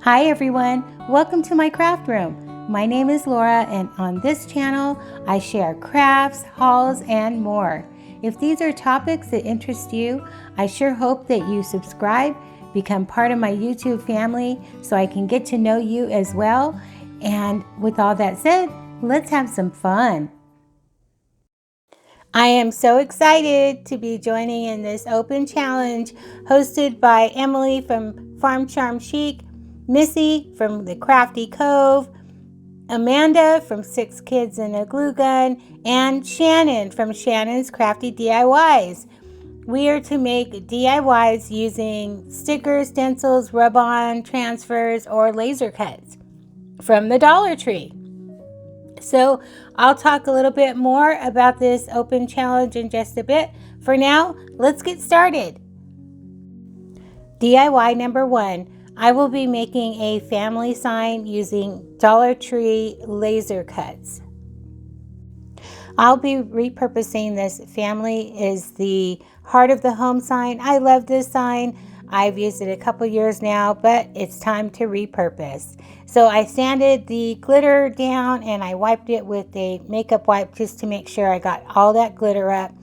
Hi everyone, welcome to my craft room. My name is Laura and on this channel I share crafts, hauls, and more. If these are topics that interest you, I sure hope that you subscribe, become part of my YouTube family so I can get to know you as well. And with all that said, let's have some fun. I am so excited to be joining in this open challenge hosted by Emily from Chic, Missi from the Crafty Cove, Amanda from 6 Kids and a Glue Gun, and Shannon from Shannon's Crafty DIYs. We are to make DIYs using stickers, stencils, rub-on, transfers, or laser cuts from the Dollar Tree. So I'll talk a little bit more about this open challenge in just a bit. For now, let's get started. DIY number 1. I will be making a family sign using Dollar Tree laser cuts. I'll be repurposing this. Family is the heart of the home sign. I love this sign. I've used it a couple years now, but it's time to repurpose. So I sanded the glitter down and I wiped it with a makeup wipe just to make sure I got all that glitter up.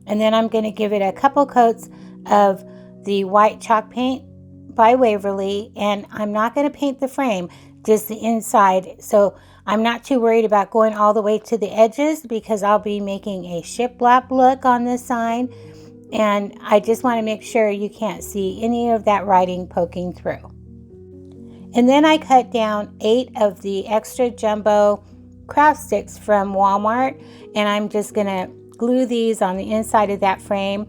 And then I'm going to give it a couple coats of the white chalk paint by Waverly, and I'm not going to paint the frame, just the inside. So I'm not too worried about going all the way to the edges because I'll be making a shiplap look on this sign, and I just want to make sure you can't see any of that writing poking through. And then I cut down 8 of the extra jumbo craft sticks from Walmart, and I'm just going to glue these on the inside of that frame.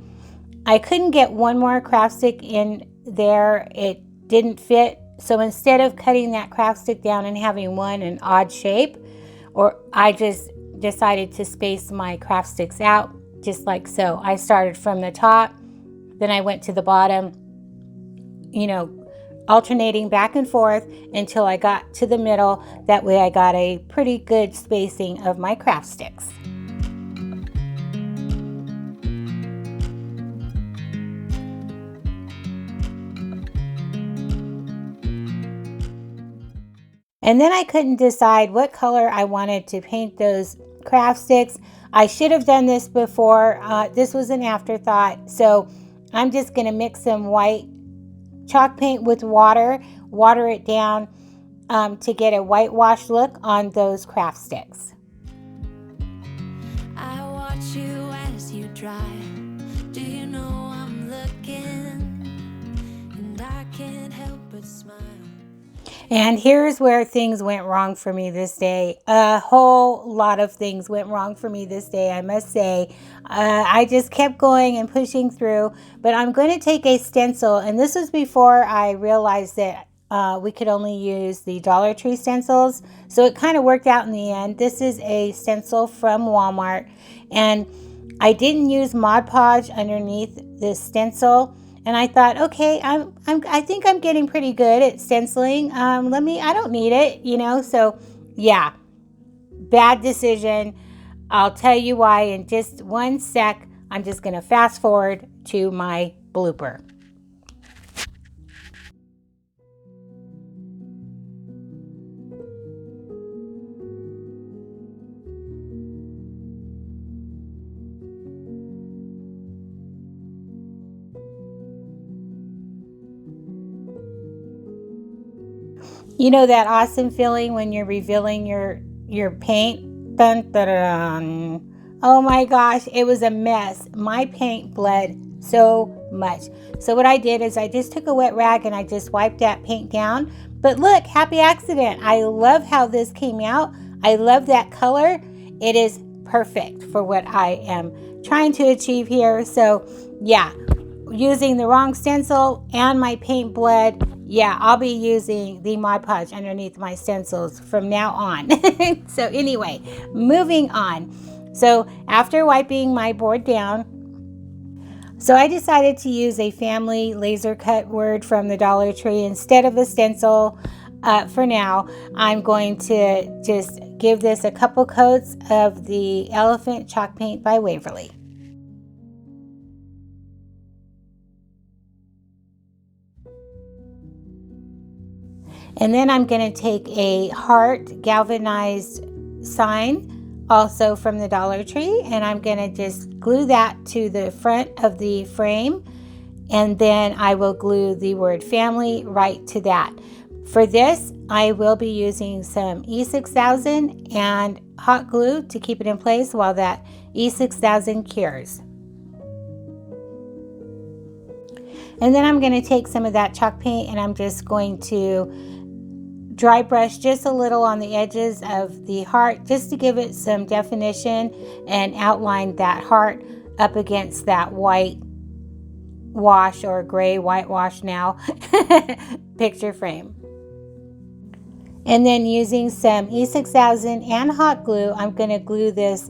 I couldn't get one more craft stick in there. It didn't fit. So instead of cutting that craft stick down and having one an odd shape, I just decided to space my craft sticks out just like so. I started from the top, then I went to the bottom, alternating back and forth until I got to the middle. That way I got a pretty good spacing of my craft sticks. And then I couldn't decide what color I wanted to paint those craft sticks. I should have done this before. This was an afterthought. So I'm just going to mix some white chalk paint with water it down to get a whitewash look on those craft sticks. I watch you as you drive. Do you know I'm looking? And I can't help but smile. And here's where things went wrong for me this day. A whole lot of things went wrong for me this day, I must say. I just kept going and pushing through, but I'm going to take a stencil, and this was before I realized that we could only use the Dollar Tree stencils, so it kind of worked out in the end. This is a stencil from Walmart, and I didn't use Mod Podge underneath this stencil. And I thought, okay, I think I'm getting pretty good at stenciling. I don't need it, So yeah, bad decision. I'll tell you why in just one sec. I'm just going to fast forward to my blooper. You know that awesome feeling when you're revealing your paint? Dun, dun, dun. Oh my gosh, it was a mess. My paint bled so much. So what I did is I just took a wet rag and I just wiped that paint down. But look, happy accident. I love how this came out. I love that color. It is perfect for what I am trying to achieve here. So yeah, using the wrong stencil and my paint bled. Yeah, I'll be using the Mod Podge underneath my stencils from now on. So anyway, moving on. So after wiping my board down, so I decided to use a family laser cut word from the Dollar Tree instead of a stencil. For now, I'm going to just give this a couple coats of the Elephant Chalk Paint by Waverly. And then I'm going to take a heart galvanized sign, also from the Dollar Tree, and I'm going to just glue that to the front of the frame. And then I will glue the word family right to that. For this, I will be using some E6000 and hot glue to keep it in place while that E6000 cures. And then I'm going to take some of that chalk paint and I'm just going to dry brush just a little on the edges of the heart just to give it some definition and outline that heart up against that white wash or gray whitewash now picture frame. And then using some E6000 and hot glue, I'm going to glue this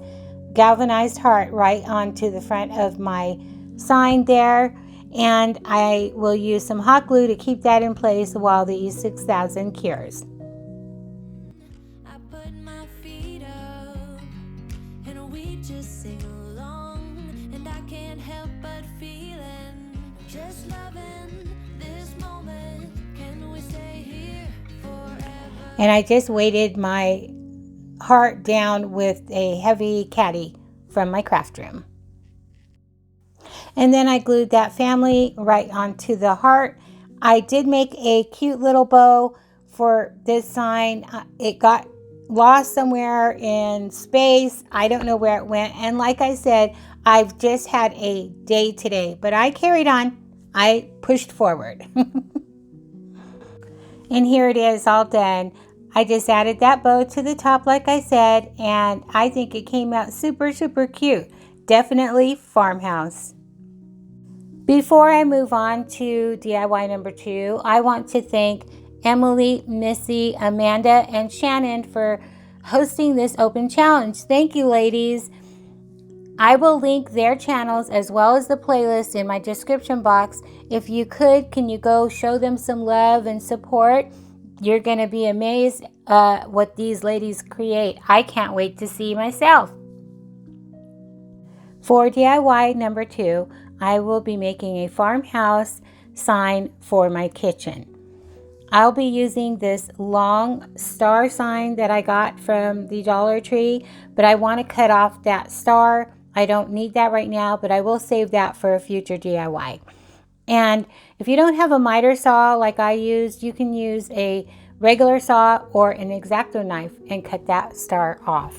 galvanized heart right onto the front of my sign there. And I will use some hot glue to keep that in place while the E6000 cures. I put my feet up and we just sing along, and I can't help but feeling just loving this moment. Can we stay here forever? And I just weighted my heart down with a heavy caddy from my craft room. And then I glued that family right onto the heart. I did make a cute little bow for this sign. It got lost somewhere in space. I don't know where it went. And like I said, I've just had a day today, but I carried on. I pushed forward. And here it is all done. I just added that bow to the top like I said, and I think it came out super, super cute. Definitely farmhouse. Before I move on to DIY number 2, I want to thank Emily, Missi, Amanda, and Shannon for hosting this open challenge. Thank you, ladies. I will link their channels as well as the playlist in my description box. If you could, can you go show them some love and support? You're going to be amazed what these ladies create. I can't wait to see myself. For DIY number 2, I will be making a farmhouse sign for my kitchen. I'll be using this long star sign that I got from the Dollar Tree, but I want to cut off that star. I don't need that right now, but I will save that for a future DIY. And if you don't have a miter saw like I used, you can use a regular saw or an X-Acto knife and cut that star off.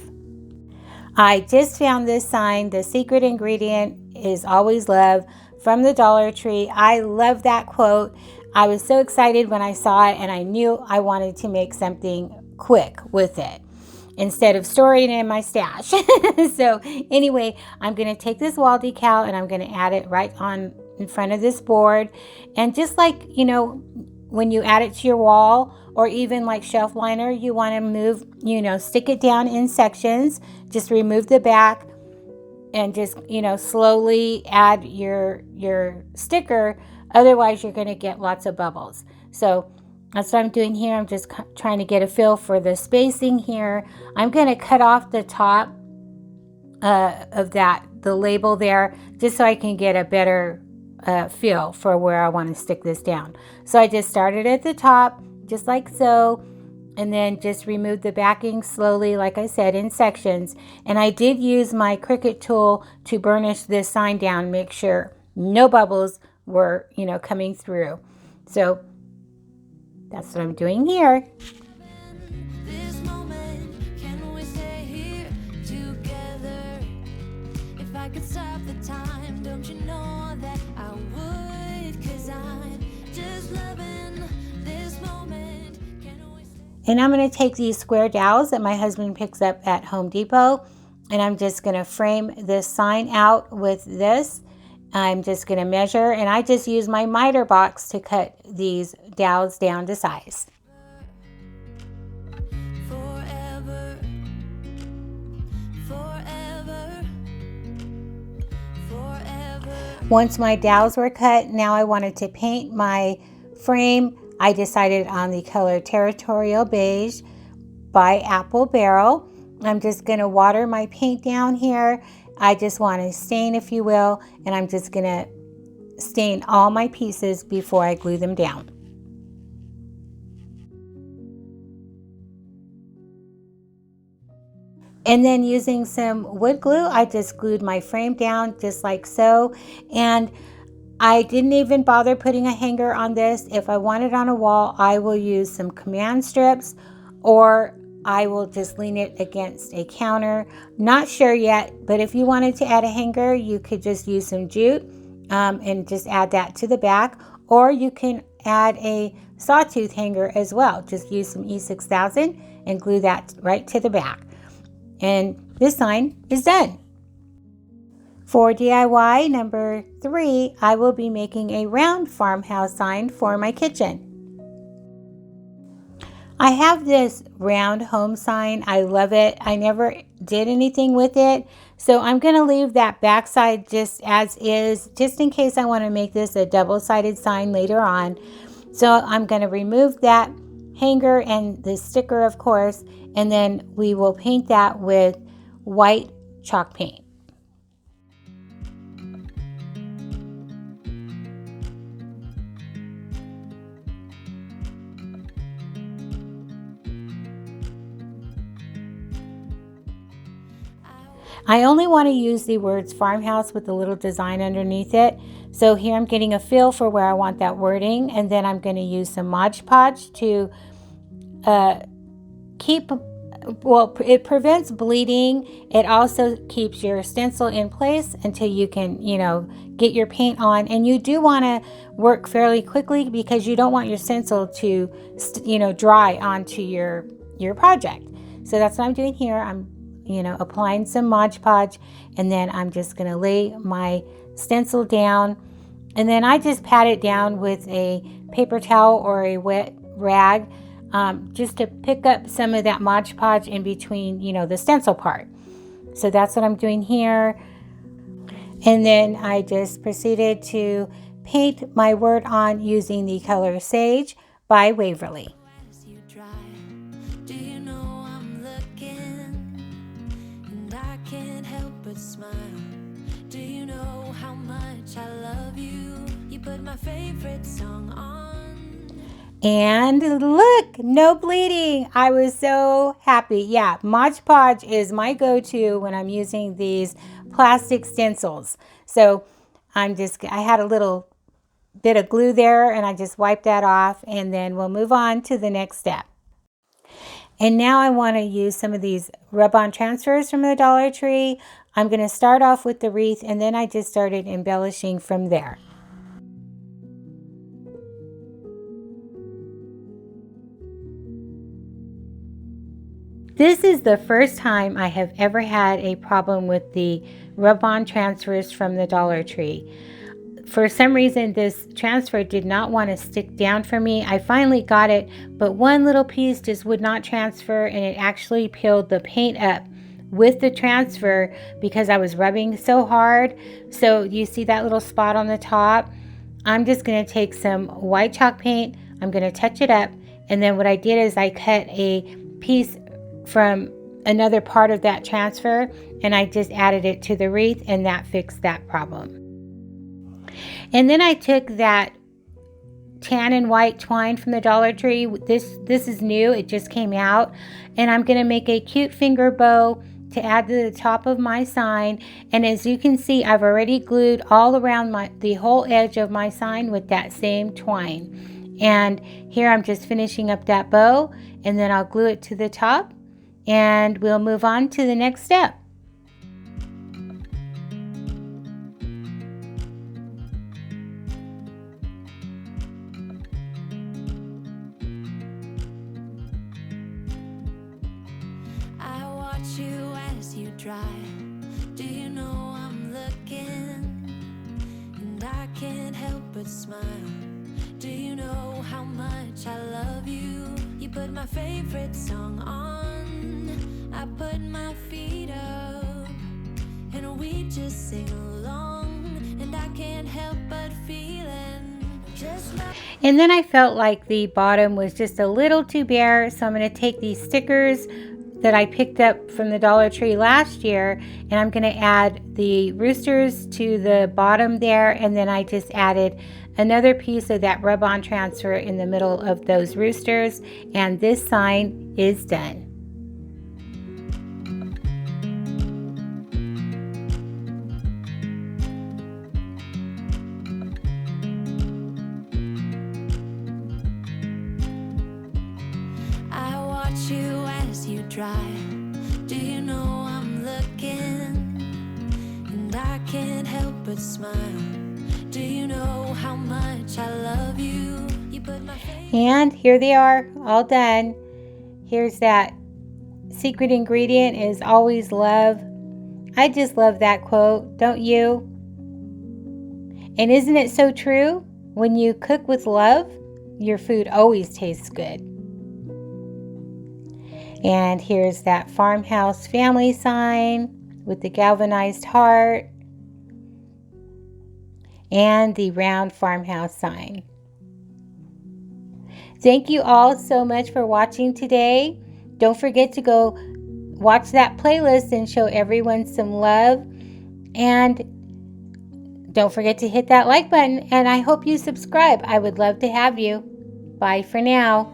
I just found this sign. The secret ingredient is always love from the Dollar Tree. I love that quote. I was so excited when I saw it and I knew I wanted to make something quick with it instead of storing it in my stash. So anyway, I'm going to take this wall decal and I'm going to add it right on in front of this board. And just like, you know, when you add it to your wall or even like shelf liner, you want to move, you know, stick it down in sections. Just remove the back and just, you know, slowly add your sticker. Otherwise, you're going to get lots of bubbles. So that's what I'm doing here. I'm just trying to get a feel for the spacing here. I'm going to cut off the top of the label there, just so I can get a better feel for where I want to stick this down. So I just started at the top, just like so, and then just remove the backing slowly, like I said, in sections. And I did use my Cricut tool to burnish this sign down, make sure no bubbles were, you know, coming through. So that's what I'm doing here. This moment, can we stay here together? If I could stop the time, don't you know that I would? 'Cause I'm just loving this moment. Can we stay? And I'm going to take these square dowels that my husband picks up at Home Depot, and I'm just going to frame this sign out with this. I'm just going to measure, and I just use my miter box to cut these dowels down to size. Forever, forever, forever. Once my dowels were cut, now I wanted to paint my frame. I decided on the color Territorial Beige by Apple Barrel. I'm just going to water my paint down here. I just want to stain, if you will, and I'm just going to stain all my pieces before I glue them down. And then using some wood glue, I just glued my frame down just like so. And I didn't even bother putting a hanger on this. If I want it on a wall, I will use some command strips, or I will just lean it against a counter. Not sure yet, but if you wanted to add a hanger, you could just use some jute and just add that to the back, or you can add a sawtooth hanger as well. Just use some E6000 and glue that right to the back. And this sign is done. For DIY number 3, I will be making a round farmhouse sign for my kitchen. I have this round home sign. I love it. I never did anything with it. So I'm going to leave that back side just as is, just in case I want to make this a double-sided sign later on. So I'm going to remove that hanger and the sticker, of course, and then we will paint that with white chalk paint. I only want to use the words farmhouse with a little design underneath it. So here I'm getting a feel for where I want that wording, and then I'm going to use some Mod Podge to it prevents bleeding. It also keeps your stencil in place until you can, get your paint on. And you do want to work fairly quickly because you don't want your stencil to, dry onto your project. So that's what I'm doing here. I'm applying some Mod Podge, and then I'm just going to lay my stencil down, and then I just pat it down with a paper towel or a wet rag, just to pick up some of that Mod Podge in between, the stencil part. So that's what I'm doing here. And then I just proceeded to paint my word on using the color Sage by Waverly. My favorite song on. And look, no bleeding. I was so happy. Yeah, Mod Podge is my go-to when I'm using these plastic stencils. So I had a little bit of glue there, and I just wiped that off, and then we'll move on to the next step. And now I want to use some of these rub-on transfers from the Dollar Tree. I'm going to start off with the wreath, and then I just started embellishing from there. This is the first time I have ever had a problem with the rub-on transfers from the Dollar Tree. For some reason, this transfer did not want to stick down for me. I finally got it, but one little piece just would not transfer, and it actually peeled the paint up with the transfer because I was rubbing so hard. So you see that little spot on the top? I'm just going to take some white chalk paint. I'm going to touch it up, and then what I did is I cut a piece from another part of that transfer, and I just added it to the wreath, and that fixed that problem. And then I took that tan and white twine from the Dollar Tree. This is new, it just came out, and I'm going to make a cute finger bow to add to the top of my sign. And as you can see, I've already glued all around the whole edge of my sign with that same twine. And here I'm just finishing up that bow, and then I'll glue it to the top, and we'll move on to the next step. I watch you as you drive. Do you know I'm looking? And I can't help but smile. Do you know how much I love you? You put my favorite song on. I put my feet up, and we just sing along. And I can't help but feeling just like. And then I felt like the bottom was just a little too bare, so I'm going to take these stickers that I picked up from the Dollar Tree last year, and I'm going to add the roosters to the bottom there, and then I just added another piece of that rub-on transfer in the middle of those roosters, and this sign is done. kiss you dry. Do you know I'm looking, and I can't help but smile. Do you know how much I love you? You put my face. And here they are, all done. Here's that secret ingredient is always love. I just love that quote, don't you? And isn't it so true? When you cook with love, your food always tastes good. And here's that farmhouse family sign with the galvanized heart and the round farmhouse sign. Thank you all so much for watching today. Don't forget to go watch that playlist and show everyone some love. And don't forget to hit that like button. And I hope you subscribe. I would love to have you. Bye for now.